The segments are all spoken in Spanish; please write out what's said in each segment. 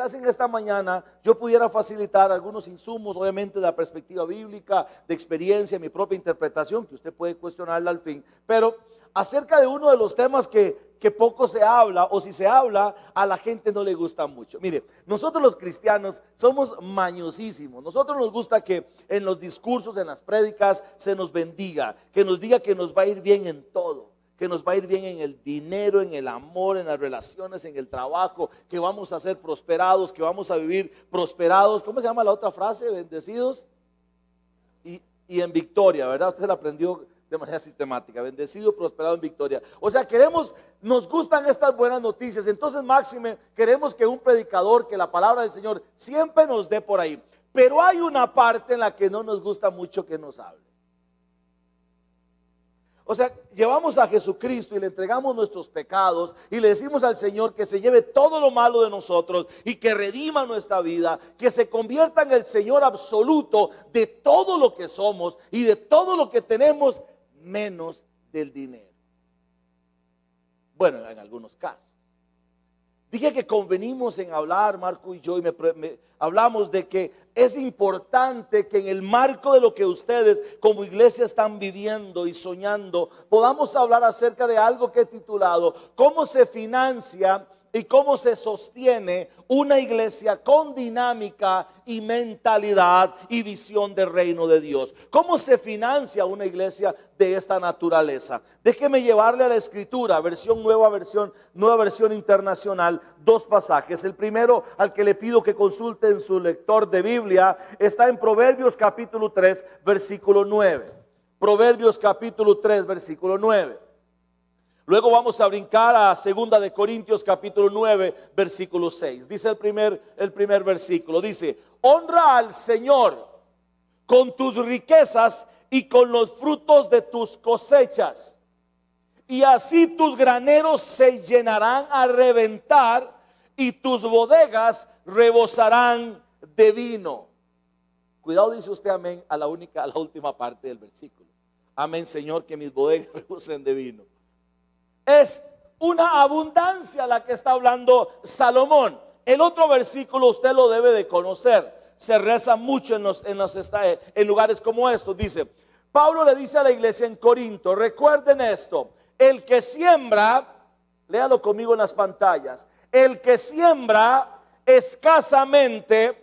quizás en esta mañana yo pudiera facilitar algunos insumos, obviamente de la perspectiva bíblica, de experiencia, mi propia interpretación, que usted puede cuestionarla al fin, pero acerca de uno de los temas que poco se habla, o si se habla, a la gente no le gusta mucho. Mire, nosotros los cristianos somos mañosísimos. Nosotros nos gusta que en los discursos, en las prédicas, se nos bendiga, que nos diga que nos va a ir bien en todo, que nos va a ir bien en el dinero, en el amor, en las relaciones, en el trabajo, que vamos a ser prosperados, que vamos a vivir prosperados. ¿Cómo se llama la otra frase? Bendecidos y en victoria, ¿verdad? Usted se la aprendió de manera sistemática: bendecido, prosperado, en victoria. O sea, nos gustan estas buenas noticias. Entonces, máxime, queremos que un predicador, que la palabra del Señor siempre nos dé por ahí. Pero hay una parte en la que no nos gusta mucho que nos hable. O sea, llevamos a Jesucristo y le entregamos nuestros pecados y le decimos al Señor que se lleve todo lo malo de nosotros y que redima nuestra vida, que se convierta en el Señor absoluto de todo lo que somos y de todo lo que tenemos, menos del dinero. Bueno, en algunos casos. Dije que convenimos en hablar, Marco y yo, y hablamos de que es importante que en el marco de lo que ustedes como iglesia están viviendo y soñando, podamos hablar acerca de algo que he titulado ¿cómo se financia y cómo se sostiene una iglesia con dinámica y mentalidad y visión del reino de Dios? ¿Cómo se financia una iglesia de esta naturaleza? Déjeme llevarle a la escritura, nueva versión internacional, dos pasajes. El primero, al que le pido que consulte en su lector de Biblia, está en Proverbios capítulo 3, versículo 9. Proverbios capítulo 3, versículo 9. Luego vamos a brincar a 2 de Corintios capítulo 9, versículo 6. Dice el primer versículo, dice: honra al Señor con tus riquezas y con los frutos de tus cosechas, y así tus graneros se llenarán a reventar y tus bodegas rebosarán de vino. Cuidado, dice usted amén a la última parte del versículo. Amén, Señor, que mis bodegas rebosen de vino. Es una abundancia la que está hablando Salomón. El otro versículo usted lo debe de conocer. Se reza mucho en lugares como estos. Dice, Pablo le dice a la iglesia en Corinto: recuerden esto, el que siembra, léalo conmigo en las pantallas, el que siembra escasamente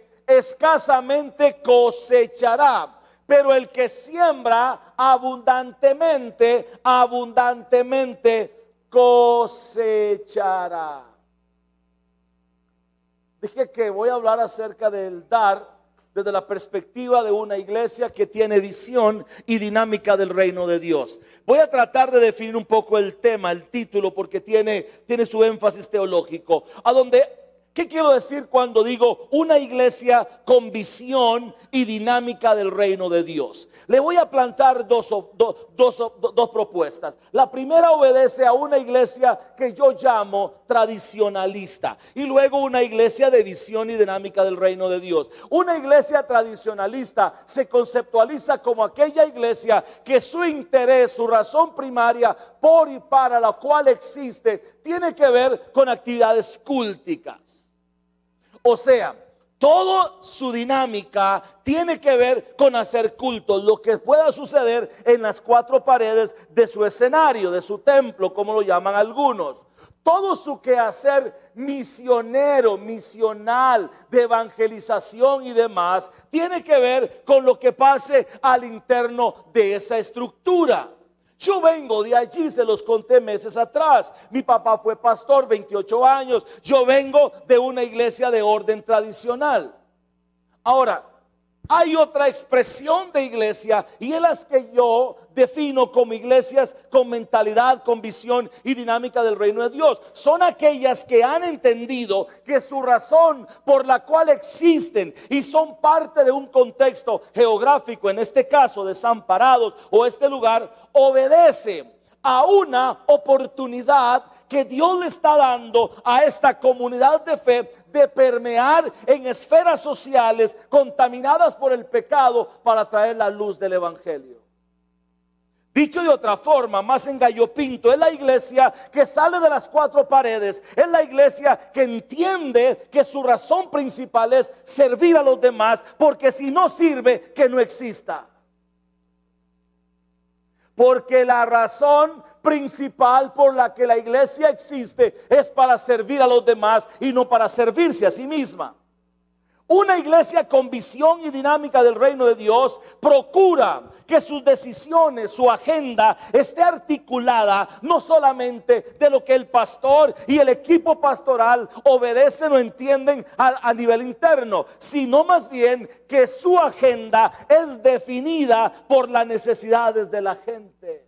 cosechará. Pero el que siembra abundantemente cosechará. Dije que voy a hablar acerca del dar desde la perspectiva de una iglesia que tiene visión y dinámica del reino de Dios. Voy a tratar de definir un poco el tema, el título, porque tiene su énfasis teológico. ¿Qué quiero decir cuando digo una iglesia con visión y dinámica del reino de Dios? Le voy a plantar dos propuestas. La primera obedece a una iglesia que yo llamo tradicionalista, y luego una iglesia de visión y dinámica del reino de Dios. Una iglesia tradicionalista se conceptualiza como aquella iglesia que su interés, su razón primaria por y para la cual existe, tiene que ver con actividades culticas. O sea, toda su dinámica tiene que ver con hacer culto, lo que pueda suceder en las cuatro paredes de su escenario, de su templo, como lo llaman algunos. Todo su quehacer misionero, misional, de evangelización y demás, tiene que ver con lo que pase al interno de esa estructura. Yo vengo de allí, se los conté meses atrás. Mi papá fue pastor, 28 años. Yo vengo de una iglesia de orden tradicional. Ahora, hay otra expresión de iglesia, y es las que yo defino como iglesias con mentalidad, con visión y dinámica del reino de Dios. Son aquellas que han entendido que su razón por la cual existen y son parte de un contexto geográfico, en este caso desamparados o este lugar, obedece a una oportunidad que Dios le está dando a esta comunidad de fe de permear en esferas sociales contaminadas por el pecado para traer la luz del evangelio. Dicho de otra forma, más en gallo pinto, es la iglesia que sale de las cuatro paredes. Es la iglesia que entiende que su razón principal es servir a los demás, porque si no sirve, que no exista. Porque la razón principal por la que la iglesia existe es para servir a los demás y no para servirse a sí misma. Una iglesia con visión y dinámica del reino de Dios procura que sus decisiones, su agenda esté articulada no solamente de lo que el pastor y el equipo pastoral obedecen o entienden a nivel interno, sino más bien que su agenda es definida por las necesidades de la gente.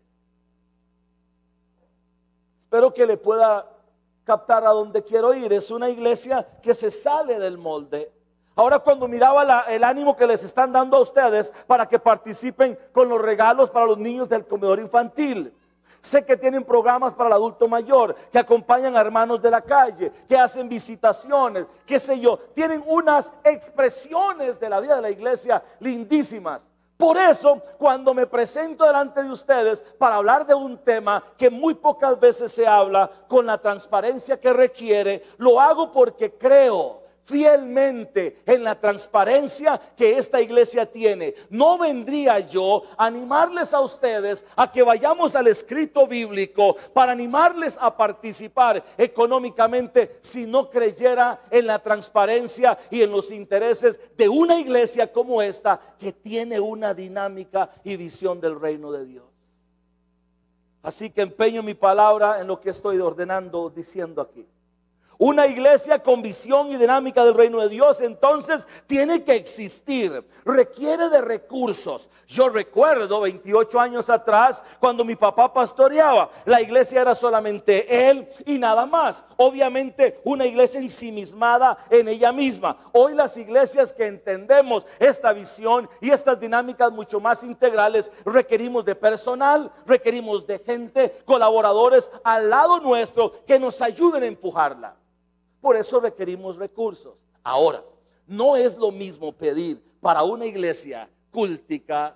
Espero que le pueda captar a donde quiero ir. Es una iglesia que se sale del molde. Ahora, cuando miraba el ánimo que les están dando a ustedes para que participen con los regalos para los niños del comedor infantil. Sé que tienen programas para el adulto mayor, que acompañan a hermanos de la calle, que hacen visitaciones, qué sé yo. Tienen unas expresiones de la vida de la iglesia lindísimas. Por eso, cuando me presento delante de ustedes para hablar de un tema que muy pocas veces se habla con la transparencia que requiere, lo hago porque creo fielmente en la transparencia que esta iglesia tiene. No vendría yo a animarles a ustedes a que vayamos al escrito bíblico para animarles a participar económicamente si no creyera en la transparencia y en los intereses de una iglesia como esta, que tiene una dinámica y visión del reino de Dios. Así que empeño mi palabra en lo que estoy ordenando, diciendo aquí. Una iglesia con visión y dinámica del reino de Dios entonces tiene que existir, requiere de recursos. Yo recuerdo 28 años atrás cuando mi papá pastoreaba, la iglesia era solamente él y nada más. Obviamente una iglesia ensimismada en ella misma. Hoy las iglesias que entendemos esta visión y estas dinámicas mucho más integrales, requerimos de personal, requerimos de gente, colaboradores al lado nuestro que nos ayuden a empujarla. Por eso requerimos recursos. Ahora, no es lo mismo pedir para una iglesia cúltica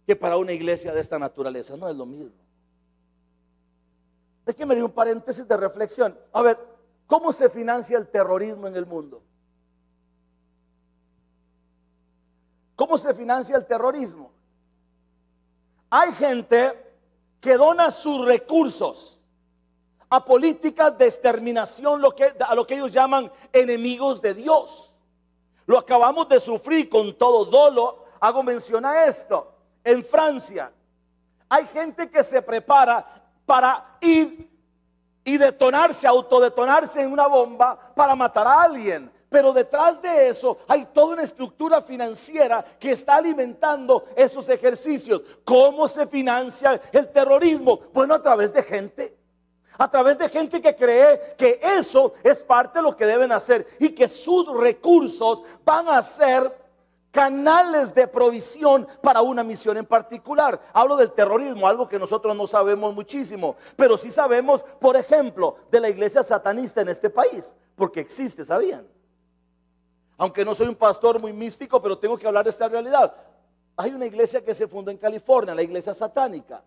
que para una iglesia de esta naturaleza. No es lo mismo. Déjeme abrir un paréntesis de reflexión. A ver, ¿cómo se financia el terrorismo en el mundo? ¿Cómo se financia el terrorismo? Hay gente que dona sus recursos a políticas de exterminación, a lo que ellos llaman enemigos de Dios. Lo acabamos de sufrir con todo dolo. Hago mención a esto. En Francia hay gente que se prepara para ir y autodetonarse en una bomba para matar a alguien. Pero detrás de eso hay toda una estructura financiera que está alimentando esos ejercicios. ¿Cómo se financia el terrorismo? Bueno, a través de gente. A través de gente que cree que eso es parte de lo que deben hacer y que sus recursos van a ser canales de provisión para una misión en particular. Hablo del terrorismo, algo que nosotros no sabemos muchísimo, pero sí sabemos, por ejemplo, de la iglesia satanista en este país, porque existe, ¿sabían? Aunque no soy un pastor muy místico, pero tengo que hablar de esta realidad. Hay una iglesia que se fundó en California, la iglesia satánica.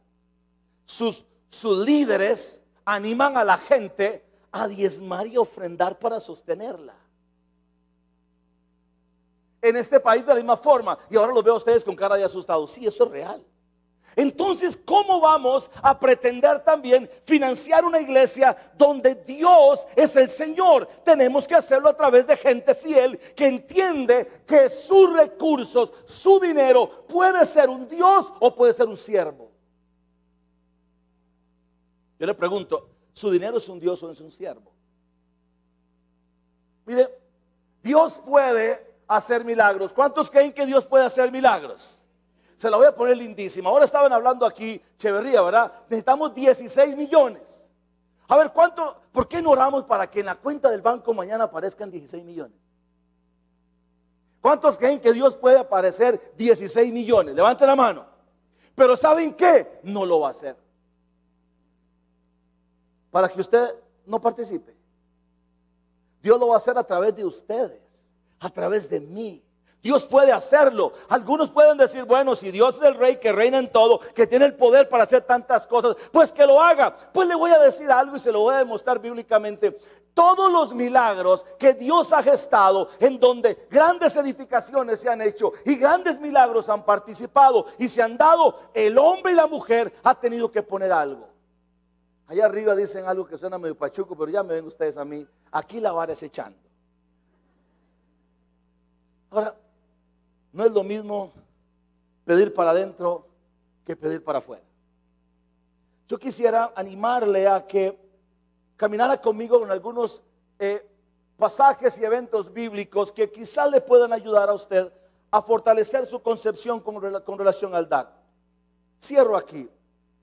Sus líderes animan a la gente a diezmar y ofrendar para sostenerla. En este país de la misma forma. Y ahora los veo a ustedes con cara de asustados. Sí, eso es real. Entonces, ¿cómo vamos a pretender también financiar una iglesia donde Dios es el Señor? Tenemos que hacerlo a través de gente fiel que entiende que sus recursos, su dinero puede ser un Dios o puede ser un siervo. Yo le pregunto, ¿su dinero es un Dios o es un siervo? Mire, Dios puede hacer milagros. ¿Cuántos creen que Dios puede hacer milagros? Se la voy a poner lindísima. Ahora estaban hablando aquí, Cheverría, ¿verdad? Necesitamos 16 millones. A ver, ¿por qué no oramos para que en la cuenta del banco mañana aparezcan 16 millones? ¿Cuántos creen que Dios puede aparecer 16 millones? Levanten la mano. Pero ¿saben qué? No lo va a hacer. Para que usted no participe. Dios lo va a hacer a través de ustedes, a través de mí. Dios puede hacerlo. Algunos pueden decir, bueno, si Dios es el rey que reina en todo, que tiene el poder para hacer tantas cosas, pues que lo haga. Pues le voy a decir algo y se lo voy a demostrar bíblicamente. Todos los milagros que Dios ha gestado, en donde grandes edificaciones se han hecho y grandes milagros han participado y se han dado, el hombre y la mujer ha tenido que poner algo. Allá arriba dicen algo que suena medio pachuco, pero ya me ven ustedes a mí. Aquí la vara es echando. Ahora, no es lo mismo pedir para adentro que pedir para afuera. Yo quisiera animarle a que caminara conmigo con algunos pasajes y eventos bíblicos que quizás le puedan ayudar a usted a fortalecer su concepción con relación al dar. Cierro aquí.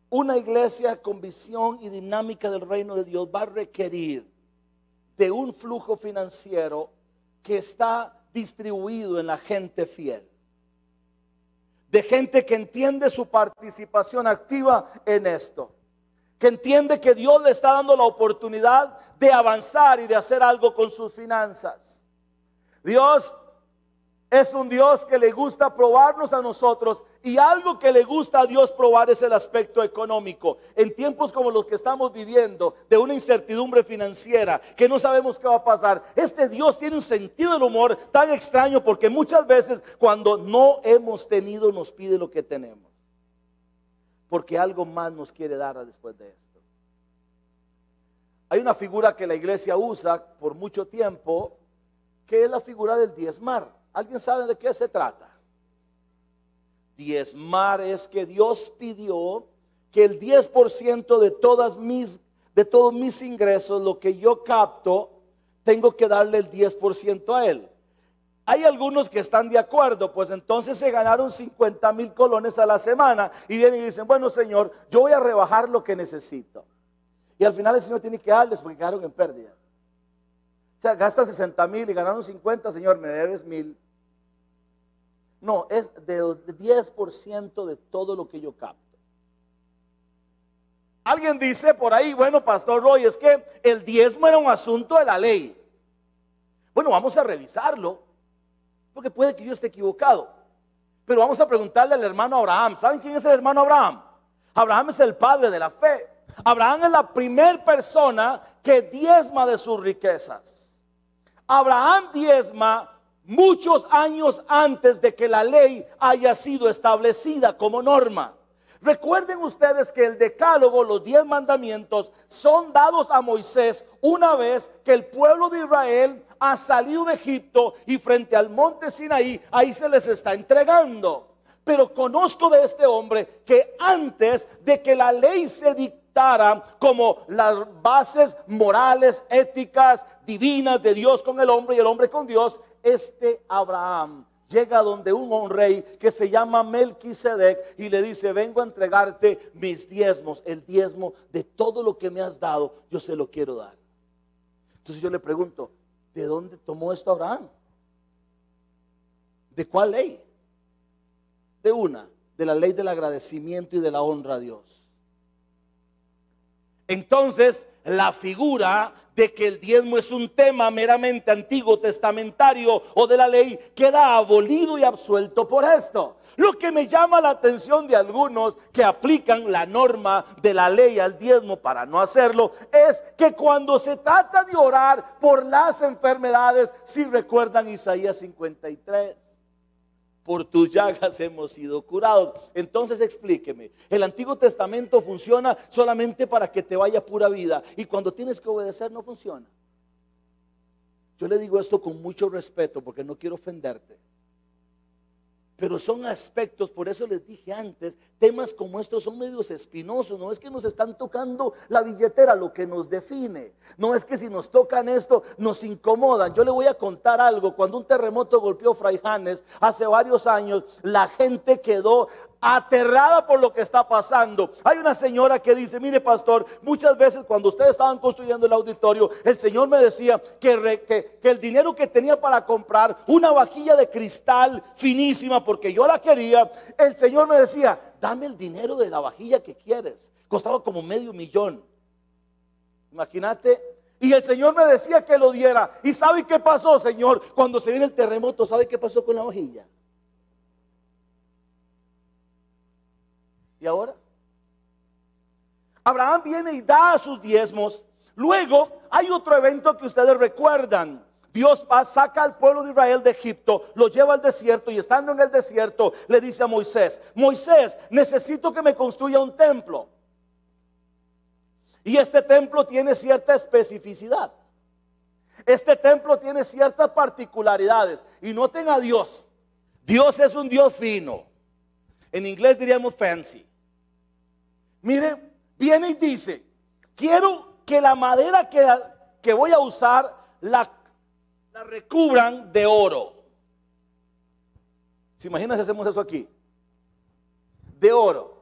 Una iglesia con visión y dinámica del reino de Dios va a requerir de un flujo financiero que está distribuido en la gente fiel, de gente que entiende su participación activa en esto, que entiende que Dios le está dando la oportunidad de avanzar y de hacer algo con sus finanzas. Dios es un Dios que le gusta probarnos a nosotros, y algo que le gusta a Dios probar es el aspecto económico. En tiempos como los que estamos viviendo, de una incertidumbre financiera, que no sabemos qué va a pasar, este Dios tiene un sentido del humor tan extraño, porque muchas veces cuando no hemos tenido nos pide lo que tenemos, porque algo más nos quiere dar después de esto. Hay una figura que la iglesia usa por mucho tiempo, que es la figura del diezmar. ¿Alguien sabe de qué se trata? Diezmar es que Dios pidió que el 10% de todos mis ingresos, lo que yo capto, tengo que darle el 10% a Él. Hay algunos que están de acuerdo, pues entonces se ganaron 50,000 colones a la semana y vienen y dicen, bueno, Señor, yo voy a rebajar lo que necesito. Y al final el Señor tiene que darles porque quedaron en pérdida. O sea, gasta 60,000 y ganaron 50, Señor, me debes 1,000. No, es del 10% de todo lo que yo capto. Alguien dice por ahí, bueno, Pastor Roy, es que el diezmo era un asunto de la ley. Bueno, vamos a revisarlo, porque puede que yo esté equivocado. Pero vamos a preguntarle al hermano Abraham. ¿Saben quién es el hermano Abraham? Abraham es el padre de la fe. Abraham es la primera persona que diezma de sus riquezas. Abraham diezma muchos años antes de que la ley haya sido establecida como norma. Recuerden ustedes que el decálogo, los 10 mandamientos, son dados a Moisés una vez que el pueblo de Israel ha salido de Egipto y frente al monte Sinaí, ahí se les está entregando. Pero conozco de este hombre que antes de que la ley se dictara como las bases morales, éticas, divinas de Dios con el hombre y el hombre con Dios, este Abraham llega donde un rey que se llama Melquisedec y le dice, vengo a entregarte mis diezmos, el diezmo de todo lo que me has dado, yo se lo quiero dar. Entonces yo le pregunto, ¿de dónde tomó esto Abraham? ¿De cuál ley? De la ley del agradecimiento y de la honra a Dios. Entonces, la figura de que el diezmo es un tema meramente antiguo testamentario o de la ley queda abolido y absuelto por esto. Lo que me llama la atención de algunos que aplican la norma de la ley al diezmo para no hacerlo, es que cuando se trata de orar por las enfermedades, si recuerdan Isaías 53. Por tus llagas hemos sido curados. Entonces explíqueme, el Antiguo Testamento funciona solamente para que te vaya pura vida, y cuando tienes que obedecer no funciona. Yo le digo esto con mucho respeto porque no quiero ofenderte, pero son aspectos, por eso les dije antes, temas como estos son medios espinosos. No es que nos están tocando la billetera lo que nos define, no es que si nos tocan esto nos incomodan. Yo le voy a contar algo. Cuando un terremoto golpeó Fraijanes hace varios años, la gente quedó aterrada por lo que está pasando. Hay una señora que dice, mire pastor, muchas veces cuando ustedes estaban construyendo el auditorio, el Señor me decía que el dinero que tenía para comprar una vajilla de cristal finísima, porque yo la quería, el Señor me decía, dame el dinero de la vajilla que quieres. Costaba como $500,000. Imagínate, Y el Señor me decía que lo diera. ¿Y sabe qué pasó, Señor? Cuando se viene el terremoto, ¿sabe qué pasó con la vajilla? ¿Y ahora? Abraham viene y da sus diezmos. Luego hay otro evento que ustedes recuerdan. Dios saca al pueblo de Israel de Egipto, lo lleva al desierto, y estando en el desierto le dice a Moisés: Moisés, necesito que me construya un templo. Y este templo tiene cierta especificidad. Este templo tiene ciertas particularidades. Y noten a Dios. Dios es un Dios fino. En inglés diríamos fancy. Mire, viene y dice: quiero que la madera que voy a usar la recubran de oro. ¿Se imaginan si hacemos eso aquí? De oro.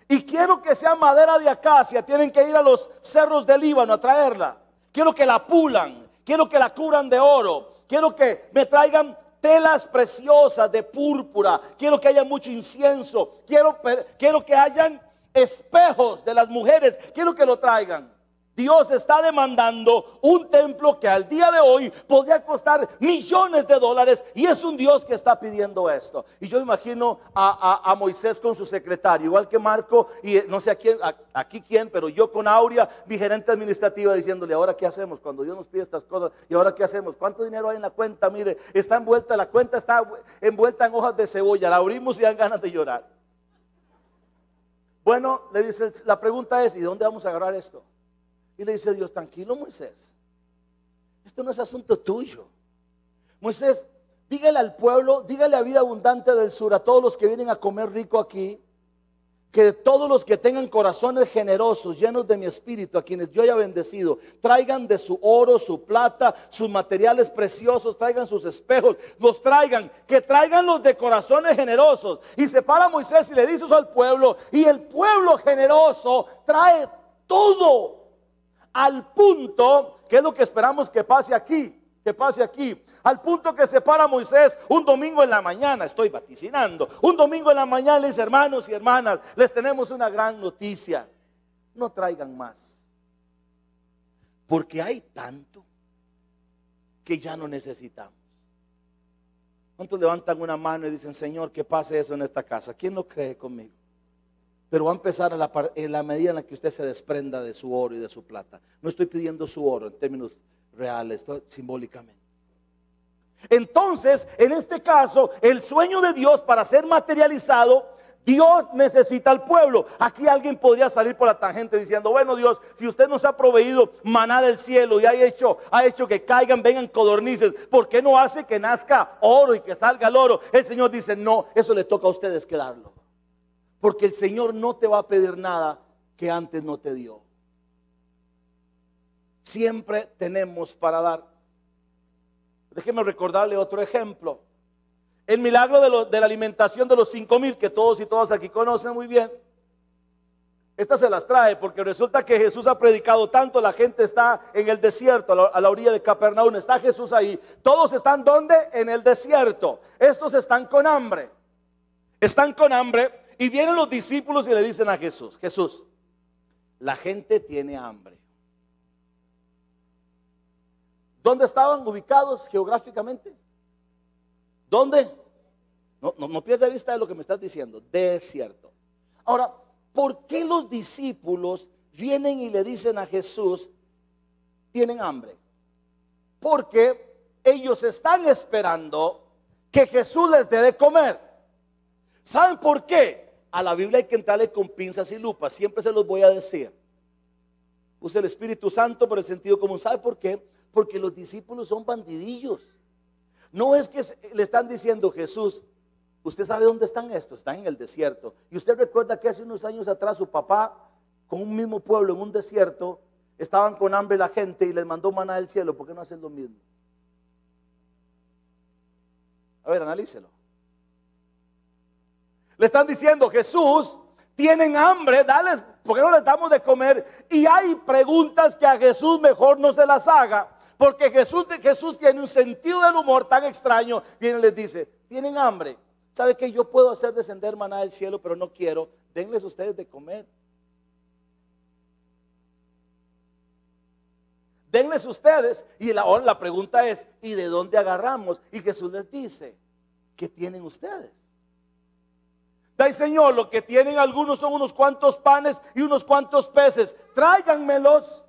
Y quiero que sea madera de acacia. Tienen que ir a los cerros del Líbano a traerla. Quiero que la pulan. Quiero que la cubran de oro. Quiero que me traigan telas preciosas de púrpura. Quiero que haya mucho incienso. Quiero que hayan espejos de las mujeres. Quiero que lo traigan. Dios está demandando un templo que al día de hoy podría costar millones de dólares, y es un Dios que está pidiendo esto. Y yo imagino a Moisés con su secretario, igual que Marco, y no sé aquí quién, pero yo con Aurea, mi gerente administrativa, diciéndole: ahora qué hacemos cuando Dios nos pide estas cosas, y ahora qué hacemos, cuánto dinero hay en la cuenta. Mire, la cuenta está envuelta en hojas de cebolla, la abrimos y dan ganas de llorar. Bueno, le dice, la pregunta es: ¿y dónde vamos a agarrar esto? Y le dice Dios: tranquilo, Moisés, esto no es asunto tuyo. Moisés, dígale al pueblo, dígale a Vida Abundante del Sur, a todos los que vienen a comer rico aquí, que todos los que tengan corazones generosos, llenos de mi espíritu, a quienes yo haya bendecido, traigan de su oro, su plata, sus materiales preciosos, traigan sus espejos, los traigan, que traigan los de corazones generosos. Y se para Moisés y le dice eso al pueblo, y el pueblo generoso trae todo. Al punto, que es lo que esperamos que pase aquí, al punto que se para Moisés un domingo en la mañana, estoy vaticinando, un domingo en la mañana le dice: hermanos y hermanas, les tenemos una gran noticia, no traigan más, porque hay tanto que ya no necesitamos. ¿Cuántos levantan una mano y dicen: Señor, que pase eso en esta casa? ¿Quién lo cree conmigo? Pero va a empezar en la medida en la que usted se desprenda de su oro y de su plata. No estoy pidiendo su oro en términos reales, estoy simbólicamente. Entonces, en este caso, el sueño de Dios para ser materializado, Dios necesita al pueblo. Aquí alguien podría salir por la tangente diciendo: bueno, Dios, si usted nos ha proveído maná del cielo y ha hecho que caigan, vengan codornices, ¿por qué no hace que nazca oro y que salga el oro? El Señor dice: no, eso le toca a ustedes que darlo. Porque el Señor no te va a pedir nada que antes no te dio. Siempre tenemos para dar. Déjeme recordarle otro ejemplo. El milagro de la alimentación de los 5,000, que todos y todas aquí conocen muy bien. Estas se las trae porque resulta que Jesús ha predicado tanto. La gente está en el desierto, a la orilla de Capernaum. Está Jesús ahí. Todos están ¿dónde? En el desierto. Estos están con hambre. Están con hambre. Y vienen los discípulos y le dicen a Jesús: Jesús, la gente tiene hambre. ¿Dónde estaban ubicados geográficamente? ¿Dónde? No pierda vista de lo que me estás diciendo. Desierto. Ahora, ¿por qué los discípulos vienen y le dicen a Jesús: tienen hambre? Porque ellos están esperando que Jesús les dé de comer. ¿Saben por qué? A la Biblia hay que entrarle con pinzas y lupas. Siempre se los voy a decir. Usa el Espíritu Santo por el sentido común. ¿Sabe por qué? Porque los discípulos son bandidillos. No es que le están diciendo: Jesús, ¿usted sabe dónde están estos? Están en el desierto. Y usted recuerda que hace unos años atrás su papá, con un mismo pueblo en un desierto, estaban con hambre la gente y les mandó maná del cielo. ¿Por qué no hacen lo mismo? A ver, analícelo. Le están diciendo: Jesús, tienen hambre, dales, ¿por qué no les damos de comer? Y hay preguntas que a Jesús mejor no se las haga, porque Jesús tiene un sentido del humor tan extraño. Viene y les dice: tienen hambre, ¿sabe que yo puedo hacer descender maná del cielo, pero no quiero? Denles ustedes de comer. denles ustedes. Y ahora la pregunta es, ¿y de dónde agarramos? Y Jesús les dice, ¿qué tienen ustedes? Ay, Señor, lo que tienen algunos son unos cuantos panes y unos cuantos peces, tráiganmelos.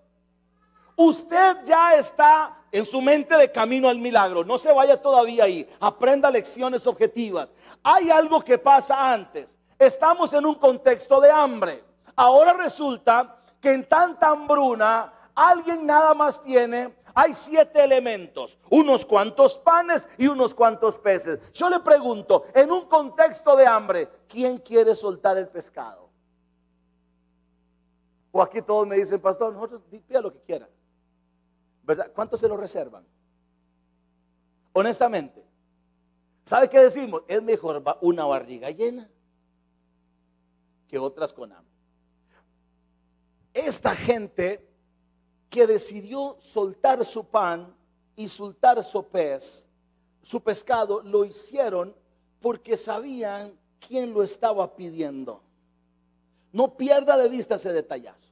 Usted ya está en su mente de camino al milagro. No se vaya todavía ahí. Aprenda lecciones objetivas. Hay algo que pasa antes. Estamos en un contexto de hambre. Ahora resulta que en tanta hambruna alguien nada más tiene, hay 7 elementos, unos cuantos panes y unos cuantos peces. Yo le pregunto, en un contexto de hambre, ¿quién quiere soltar el pescado? O aquí todos me dicen, pastor, nosotros pida lo que quieran, ¿verdad? ¿Cuántos se lo reservan? Honestamente, ¿sabe qué decimos? Es mejor una barriga llena que otras con hambre. Esta gente que decidió soltar su pan y soltar su pescado, lo hicieron porque sabían quién lo estaba pidiendo. No pierda de vista ese detallazo.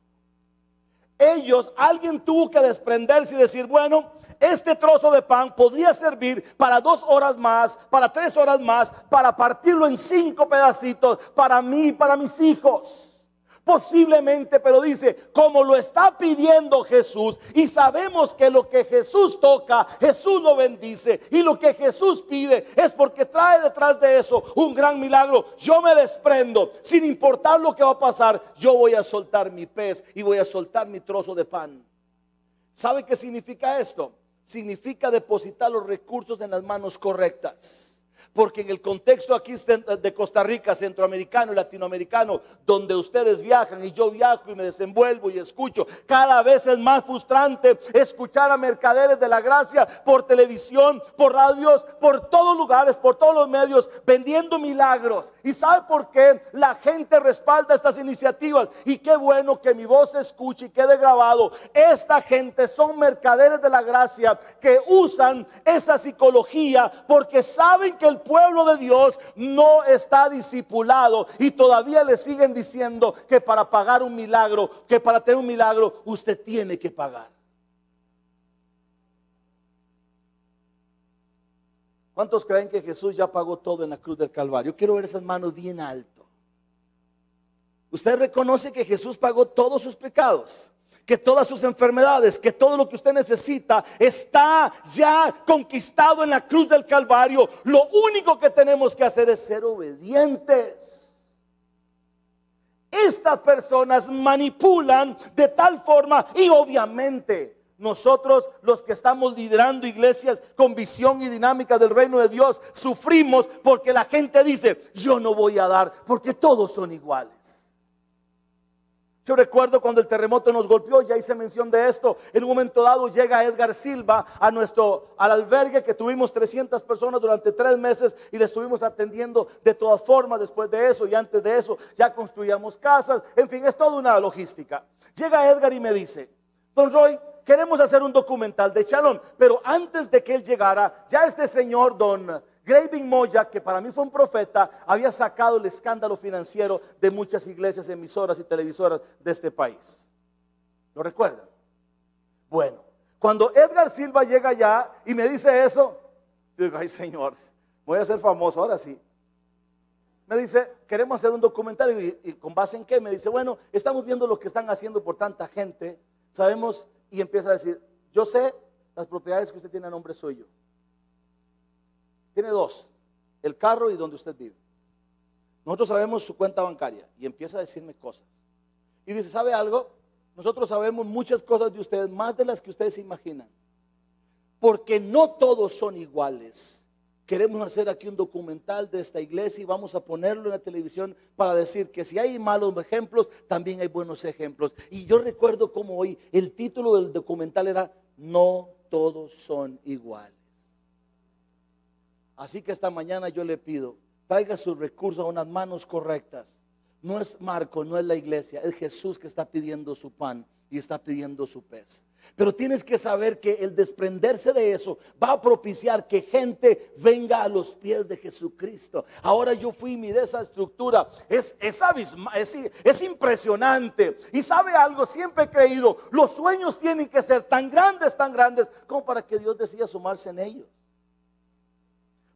Alguien tuvo que desprenderse y decir, bueno, este trozo de pan podría servir para 2 horas más, para 3 horas más, para partirlo en 5 pedacitos, para mí y para mis hijos. Posiblemente, pero dice, como lo está pidiendo Jesús, y sabemos que lo que Jesús toca, Jesús lo bendice, y lo que Jesús pide es porque trae detrás de eso un gran milagro. Yo me desprendo, sin importar lo que va a pasar, yo voy a soltar mi pez y voy a soltar mi trozo de pan. ¿Sabe qué significa esto? Significa depositar los recursos en las manos correctas. Porque en el contexto aquí de Costa Rica, centroamericano y latinoamericano, donde ustedes viajan y yo viajo y me desenvuelvo y escucho, cada vez es más frustrante escuchar a mercaderes de la gracia por televisión, por radios, por todos lugares, por todos los medios, vendiendo milagros. ¿Y sabe por qué la gente respalda estas iniciativas? Y qué bueno que mi voz se escuche y quede grabado. Esta gente son mercaderes de la gracia que usan esa psicología porque saben que el pueblo de Dios no está discipulado y todavía le siguen diciendo que para pagar un milagro, que para tener un milagro usted tiene que pagar. ¿Cuántos creen que Jesús ya pagó todo en la cruz del Calvario? Yo quiero ver esas manos bien alto. ¿Usted reconoce que Jesús pagó todos sus pecados? Que todas sus enfermedades, que todo lo que usted necesita está ya conquistado en la cruz del Calvario. Lo único que tenemos que hacer es ser obedientes. Estas personas manipulan de tal forma, y obviamente nosotros los que estamos liderando iglesias con visión y dinámica del reino de Dios sufrimos porque la gente dice, yo no voy a dar porque todos son iguales. Yo recuerdo cuando el terremoto nos golpeó, ya hice mención de esto. En un momento dado llega Edgar Silva al albergue que tuvimos 300 personas durante 3 meses y le estuvimos atendiendo de todas formas después de eso, y antes de eso ya construíamos casas. En fin, es toda una logística. Llega Edgar y me dice, don Roy, queremos hacer un documental de Shalom, pero antes de que él llegara, ya este señor, don Graving Moya, que para mí fue un profeta, había sacado el escándalo financiero de muchas iglesias, emisoras y televisoras de este país. ¿Lo recuerdan? Bueno, cuando Edgar Silva llega allá y me dice eso, yo digo, ay Señor, voy a ser famoso, ahora sí. Me dice, queremos hacer un documental. ¿Y con base en qué? Me dice, bueno, estamos viendo lo que están haciendo por tanta gente, sabemos, y empieza a decir, yo sé las propiedades que usted tiene a nombre suyo. Tiene 2, el carro y donde usted vive. Nosotros sabemos su cuenta bancaria. Y empieza a decirme cosas. Y dice, ¿sabe algo? Nosotros sabemos muchas cosas de ustedes, más de las que ustedes se imaginan. Porque no todos son iguales. Queremos hacer aquí un documental de esta iglesia y vamos a ponerlo en la televisión para decir que si hay malos ejemplos, también hay buenos ejemplos. Y yo recuerdo como hoy el título del documental era No todos son iguales. Así que esta mañana yo le pido, traiga sus recursos a unas manos correctas, No es Marco, no es la iglesia, es Jesús que está pidiendo su pan y está pidiendo su pez. Pero tienes que saber que el desprenderse de eso va a propiciar que gente venga a los pies de Jesucristo. Ahora yo fui y miré esa estructura, es impresionante. Y sabe algo, siempre he creído, los sueños tienen que ser tan grandes como para que Dios decida sumarse en ellos.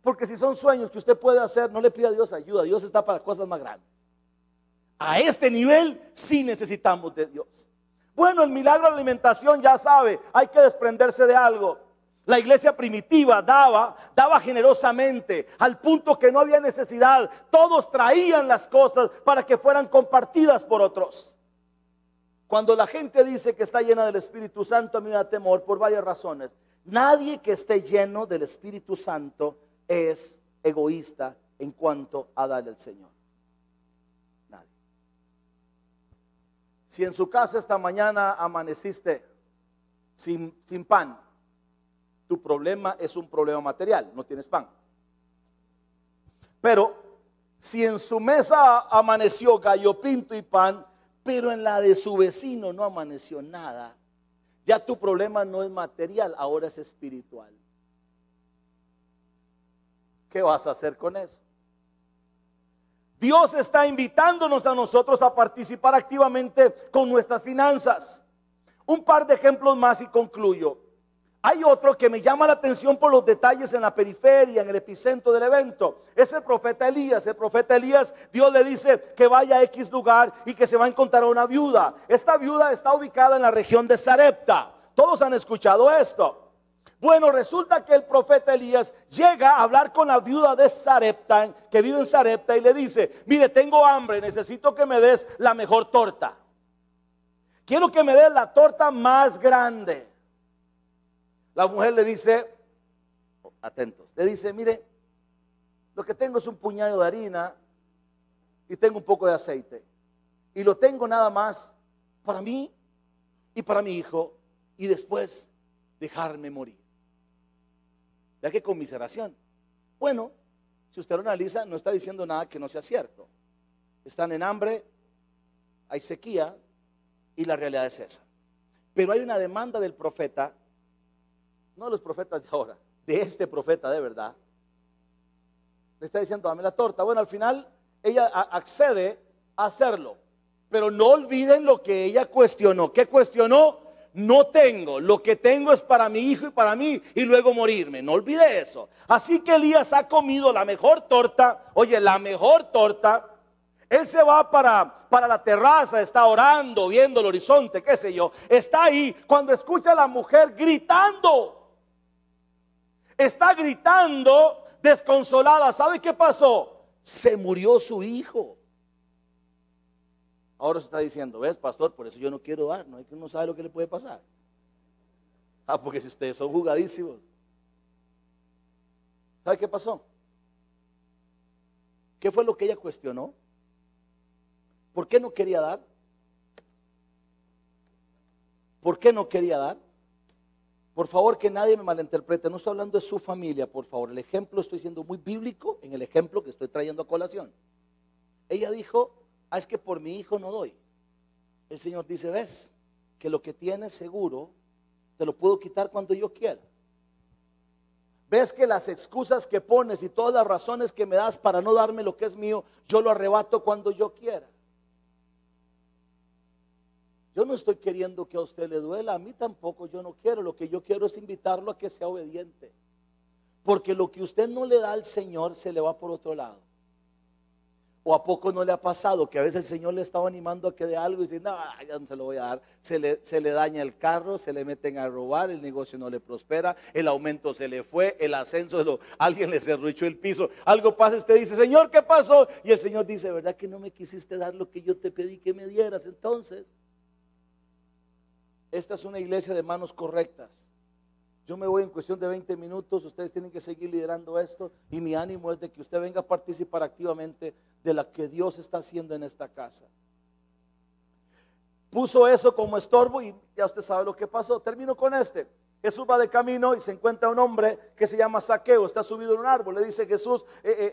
Porque si son sueños que usted puede hacer, no le pida a Dios ayuda, Dios está para cosas más grandes. A este nivel sí necesitamos de Dios. Bueno, el milagro de la alimentación, ya sabe, hay que desprenderse de algo. La iglesia primitiva daba generosamente, al punto que no había necesidad. Todos traían las cosas para que fueran compartidas por otros. Cuando la gente dice que está llena del Espíritu Santo, a mí me da temor por varias razones. Nadie que esté lleno del Espíritu Santo es egoísta en cuanto a darle al Señor. Nadie. Si en su casa esta mañana amaneciste sin pan, tu problema es un problema material, no tienes pan. Pero si en su mesa amaneció gallo pinto y pan, pero en la de su vecino no amaneció nada, ya tu problema no es material, ahora es espiritual. ¿Qué vas a hacer con eso? Dios está invitándonos a nosotros a participar activamente con nuestras finanzas. Un par de ejemplos más y concluyo. Hay otro que me llama la atención por los detalles en la periferia, en el epicentro del evento. Es el profeta Elías. El profeta Elías, Dios le dice que vaya a X lugar y que se va a encontrar a una viuda. Esta viuda está ubicada en la región de Sarepta. Todos han escuchado esto. Bueno, resulta que el profeta Elías llega a hablar con la viuda de Sarepta, que vive en Sarepta, y le dice: mire, tengo hambre, necesito que me des la mejor torta. Quiero que me des la torta más grande. La mujer le dice, atentos, le dice: mire, lo que tengo es un puñado de harina y tengo un poco de aceite. Y lo tengo nada más para mí y para mi hijo, y después dejarme morir. Vea qué conmiseración. Bueno, si usted lo analiza, no está diciendo nada que no sea cierto. Están en hambre, hay sequía y la realidad es esa. Pero hay una demanda del profeta, no de los profetas de ahora, de este profeta de verdad. Le está diciendo: dame la torta. Bueno, al final ella accede a hacerlo. Pero no olviden lo que ella cuestionó. ¿Qué cuestionó? No tengo, lo que tengo es para mi hijo y para mí, y luego morirme. No olvide eso. Así que Elías ha comido la mejor torta. Oye, la mejor torta. Él se va para la terraza, está orando, viendo el horizonte, qué sé yo. Está ahí cuando escucha a la mujer gritando. Está gritando desconsolada. ¿Sabe qué pasó? Se murió su hijo. Ahora se está diciendo: ves, pastor, por eso yo no quiero dar. No hay que uno sabe lo que le puede pasar. Porque si ustedes son jugadísimos. ¿Sabe qué pasó? ¿Qué fue lo que ella cuestionó? ¿Por qué no quería dar? ¿Por qué no quería dar? Por favor, que nadie me malinterprete. No estoy hablando de su familia, por favor. El ejemplo, estoy siendo muy bíblico en el ejemplo que estoy trayendo a colación. Ella dijo: es que por mi hijo no doy. El Señor dice: ves, que lo que tienes seguro te lo puedo quitar cuando yo quiera. Ves que las excusas que pones y todas las razones que me das para no darme lo que es mío, yo lo arrebato cuando yo quiera. Yo no estoy queriendo que a usted le duela, a mí tampoco, yo no quiero. Lo que yo quiero es invitarlo a que sea obediente. Porque lo que usted no le da al Señor se le va por otro lado. ¿O a poco no le ha pasado que a veces el Señor le estaba animando a que dé algo y dice: no, ya no se lo voy a dar? Se le daña el carro, se le meten a robar, el negocio no le prospera, el aumento se le fue, el ascenso, alguien le cerruchó el piso, algo pasa, usted dice: Señor, ¿qué pasó? Y el Señor dice: ¿verdad que no me quisiste dar lo que yo te pedí que me dieras? Entonces, esta es una iglesia de manos correctas. Yo me voy en cuestión de 20 minutos, ustedes tienen que seguir liderando esto, y mi ánimo es de que usted venga a participar activamente de la que Dios está haciendo en esta casa. Puso eso como estorbo y ya usted sabe lo que pasó. Termino con este. Jesús va de camino y se encuentra un hombre que se llama Zaqueo, está subido en un árbol. Le dice Jesús,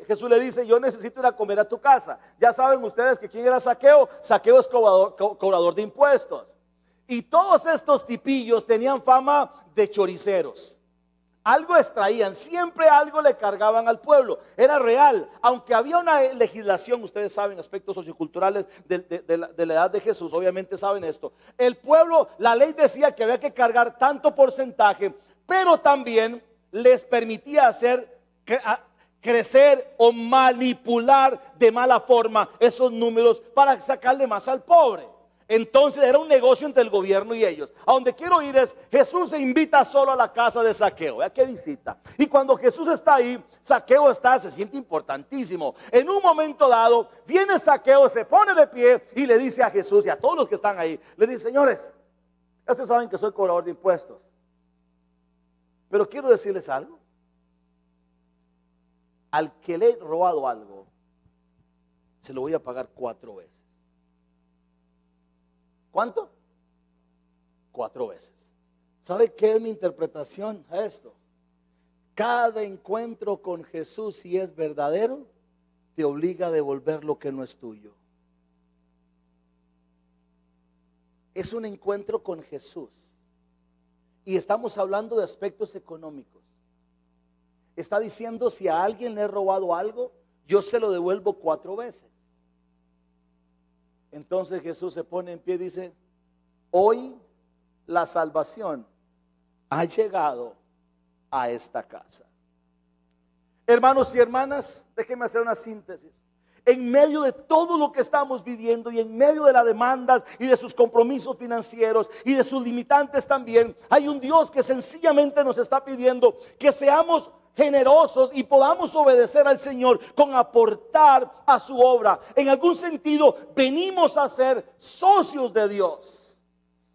Jesús le dice, yo necesito ir a comer a tu casa. Ya saben ustedes que quién era Zaqueo. Zaqueo es cobrador de impuestos. Y todos estos tipillos tenían fama de choriceros. Algo extraían, siempre algo le cargaban al pueblo. Era real, aunque había una legislación, ustedes saben, aspectos socioculturales de la edad de Jesús, obviamente saben esto. El pueblo, la ley decía que había que cargar tanto porcentaje, pero también les permitía hacer crecer o manipular de mala forma esos números para sacarle más al pobre. Entonces era un negocio entre el gobierno y ellos. A donde quiero ir es, Jesús se invita solo a la casa de Zaqueo. Vea qué visita. Y cuando Jesús está ahí, Zaqueo se siente importantísimo. En un momento dado, viene Zaqueo, se pone de pie y le dice a Jesús y a todos los que están ahí, le dice, señores, ustedes saben que soy cobrador de impuestos, pero quiero decirles algo. Al que le he robado algo, se lo voy a pagar 4 veces. ¿Cuánto? 4 veces. ¿Sabe qué es mi interpretación a esto? Cada encuentro con Jesús, si es verdadero, te obliga a devolver lo que no es tuyo. Es un encuentro con Jesús. Y estamos hablando de aspectos económicos. Está diciendo, si a alguien le he robado algo, yo se lo devuelvo 4 veces. Entonces Jesús se pone en pie y dice, hoy la salvación ha llegado a esta casa. Hermanos y hermanas, déjenme hacer una síntesis. En medio de todo lo que estamos viviendo y en medio de las demandas y de sus compromisos financieros y de sus limitantes también, hay un Dios que sencillamente nos está pidiendo que seamos generosos y podamos obedecer al Señor con aportar a su obra. En algún sentido venimos a ser socios de Dios.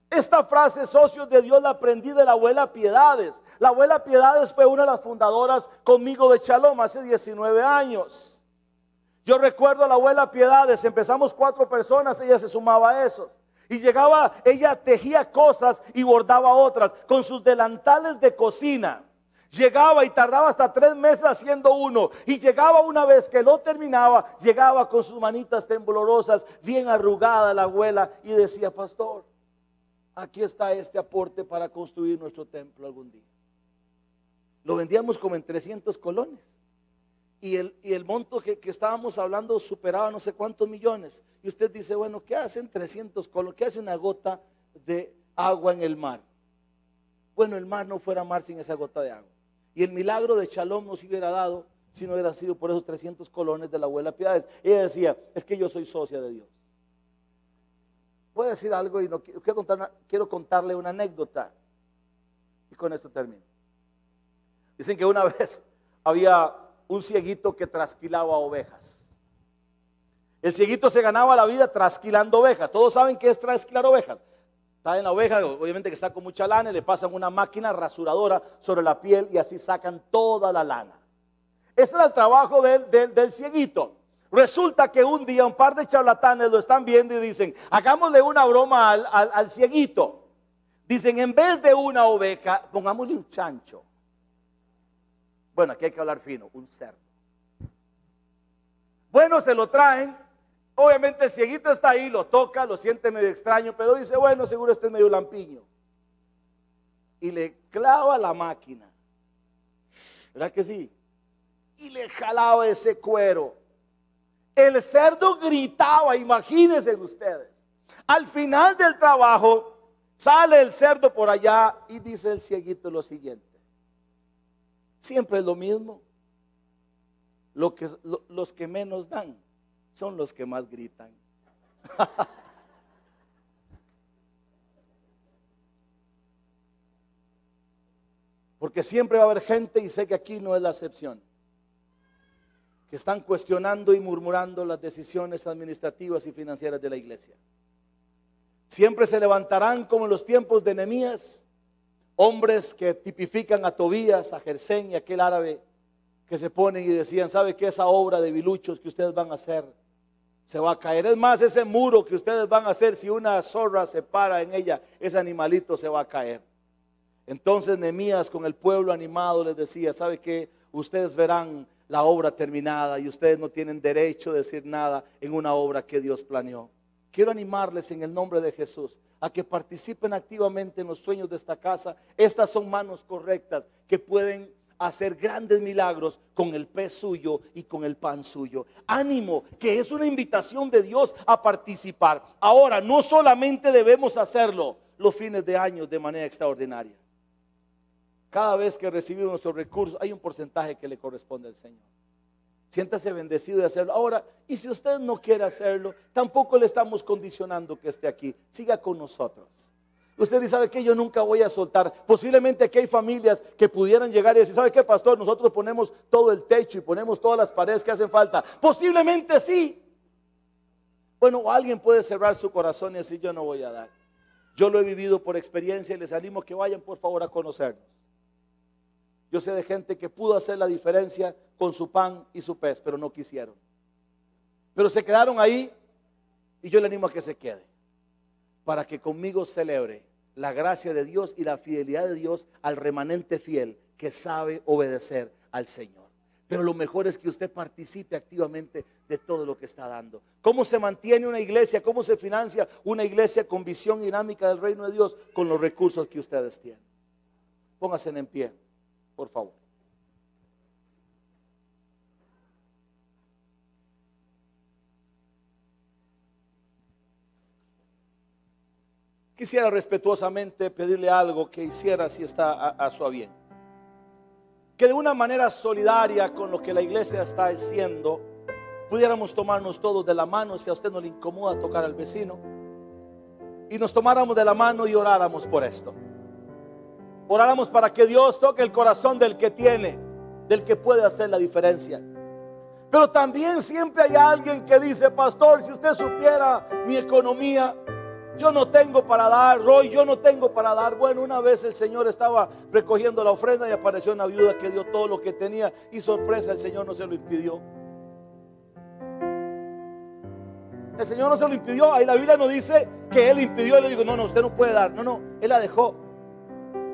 Esta frase socios de Dios la aprendí de la abuela Piedades. La abuela Piedades fue una de las fundadoras conmigo de Shalom hace 19 años. Yo recuerdo a la abuela Piedades, empezamos 4 personas, ella se sumaba a esos. Y llegaba, ella tejía cosas y bordaba otras con sus delantales de cocina. Llegaba y tardaba hasta 3 meses haciendo uno. Y llegaba una vez que lo terminaba, llegaba con sus manitas temblorosas, bien arrugada la abuela, y decía, pastor, aquí está este aporte para construir nuestro templo algún día. Lo vendíamos como en 300 colones. Y el monto que estábamos hablando superaba no sé cuántos millones. Y usted dice, bueno, ¿qué hacen 300 colones? ¿Qué hace una gota de agua en el mar? Bueno, el mar no fuera mar sin esa gota de agua. Y el milagro de Shalom no se hubiera dado si no hubiera sido por esos 300 colones de la abuela Piedades. Ella decía, es que yo soy socia de Dios. Voy a decir algo y quiero contarle una anécdota. Y con esto termino. Dicen que una vez había un cieguito que trasquilaba ovejas. El cieguito se ganaba la vida trasquilando ovejas. Todos saben qué es trasquilar ovejas. Está en la oveja, obviamente que está con mucha lana, y le pasan una máquina rasuradora sobre la piel y así sacan toda la lana. Ese era el trabajo del cieguito. Resulta que un día un par de charlatanes lo están viendo y dicen, hagámosle una broma al cieguito. Dicen, en vez de una oveja, pongámosle un chancho. Bueno, aquí hay que hablar fino, un cerdo. Bueno, se lo traen. Obviamente el cieguito está ahí, lo toca, lo siente medio extraño, pero dice, bueno, seguro este es medio lampiño. Y le clava la máquina. ¿Verdad que sí? Y le jalaba ese cuero. El cerdo gritaba, imagínense ustedes. Al final del trabajo, sale el cerdo por allá y dice el cieguito lo siguiente. Siempre es lo mismo. Los que menos dan son los que más gritan. Porque siempre va a haber gente, y sé que aquí no es la excepción, que están cuestionando y murmurando las decisiones administrativas y financieras de la iglesia. Siempre se levantarán como en los tiempos de Nehemías, hombres que tipifican a Tobías, a Gersén y a aquel árabe, que se ponen y decían, ¿sabe qué? Esa obra de biluchos que ustedes van a hacer se va a caer. Es más, ese muro que ustedes van a hacer, si una zorra se para en ella, ese animalito se va a caer. Entonces Nehemías, con el pueblo animado, les decía: ¿sabe qué? Ustedes verán la obra terminada y ustedes no tienen derecho de decir nada en una obra que Dios planeó. Quiero animarles en el nombre de Jesús a que participen activamente en los sueños de esta casa. Estas son manos correctas que pueden hacer grandes milagros con el pez suyo y con el pan suyo. Ánimo, que es una invitación de Dios a participar. Ahora, no solamente debemos hacerlo los fines de año de manera extraordinaria. Cada vez que recibimos nuestros recursos, hay un porcentaje que le corresponde al Señor. Siéntase bendecido de hacerlo. Ahora, y si usted no quiere hacerlo, tampoco le estamos condicionando que esté aquí. Siga con nosotros. Usted dice: ¿sabe qué? Yo nunca voy a soltar. Posiblemente aquí hay familias que pudieran llegar y decir: ¿sabe qué, pastor? Nosotros ponemos todo el techo y ponemos todas las paredes que hacen falta. Posiblemente sí. Bueno, alguien puede cerrar su corazón y decir: yo no voy a dar. Yo lo he vivido por experiencia y les animo que vayan por favor a conocernos. Yo sé de gente que pudo hacer la diferencia con su pan y su pez, pero no quisieron. Pero se quedaron ahí y yo le animo a que se quede, para que conmigo celebre la gracia de Dios y la fidelidad de Dios al remanente fiel que sabe obedecer al Señor. Pero lo mejor es que usted participe activamente de todo lo que está dando. ¿Cómo se mantiene una iglesia? ¿Cómo se financia una iglesia con visión dinámica del reino de Dios? Con los recursos que ustedes tienen. Pónganse en pie, por favor. Quisiera respetuosamente pedirle algo que hiciera, si está a su bien. Que de una manera solidaria con lo que la iglesia está haciendo, pudiéramos tomarnos todos de la mano, si a usted no le incomoda tocar al vecino, y nos tomáramos de la mano y oráramos por esto. Oráramos para que Dios toque el corazón del que tiene, del que puede hacer la diferencia. Pero también siempre hay alguien que dice: pastor, si usted supiera mi economía, yo no tengo para dar. Roy, yo no tengo para dar. Bueno, una vez el Señor estaba recogiendo la ofrenda y apareció una viuda que dio todo lo que tenía, y sorpresa, el Señor no se lo impidió. El Señor no se lo impidió. Ahí la Biblia no dice que Él impidió y le dijo: no, usted no puede dar. No, Él la dejó,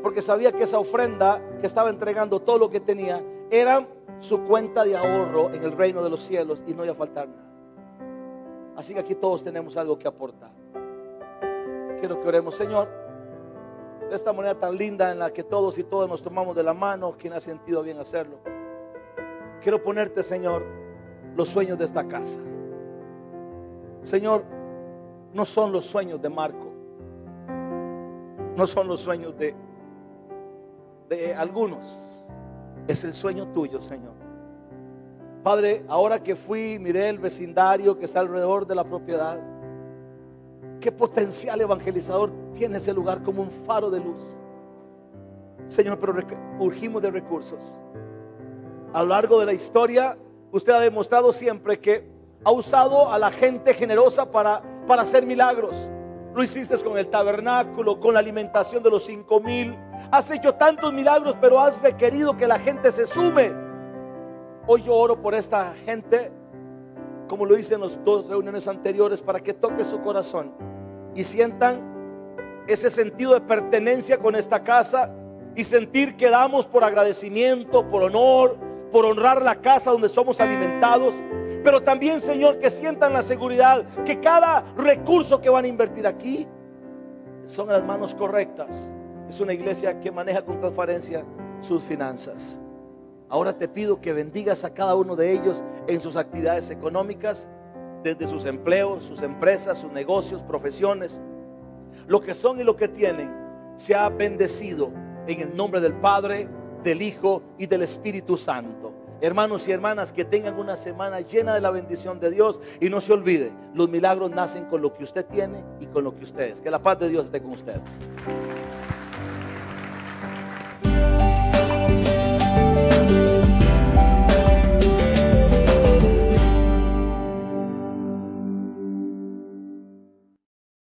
porque sabía que esa ofrenda que estaba entregando, todo lo que tenía, era su cuenta de ahorro en el reino de los cielos, y no iba a faltar nada. Así que aquí todos tenemos algo que aportar. Quiero que oremos. Señor, de esta manera tan linda en la que todos y todas nos tomamos de la mano, quien ha sentido bien hacerlo, quiero ponerte, Señor, los sueños de esta casa. Señor, no son los sueños de Marco, no son los sueños de algunos, es el sueño tuyo, Señor. Padre, ahora que fui, miré el vecindario que está alrededor de la propiedad. Qué potencial evangelizador tiene ese lugar, como un faro de luz, Señor. Pero urgimos de recursos. A lo largo de la historia, usted ha demostrado siempre que ha usado a la gente generosa para hacer milagros. Lo hiciste con el tabernáculo, con la alimentación de los 5,000. Has hecho tantos milagros, pero has requerido que la gente se sume. Hoy yo oro por esta gente, como lo hice en las 2 reuniones anteriores, para que toque su corazón y sientan ese sentido de pertenencia con esta casa, y sentir que damos por agradecimiento, por honor, por honrar la casa donde somos alimentados. Pero también, Señor, que sientan la seguridad que cada recurso que van a invertir aquí son en las manos correctas. Es una iglesia que maneja con transparencia sus finanzas. Ahora te pido que bendigas a cada uno de ellos en sus actividades económicas, desde sus empleos, sus empresas, sus negocios, profesiones. Lo que son y lo que tienen se ha bendecido en el nombre del Padre, del Hijo y del Espíritu Santo. Hermanos y hermanas, que tengan una semana llena de la bendición de Dios, y no se olvide, los milagros nacen con lo que usted tiene y con lo que usted es. Que la paz de Dios esté con ustedes.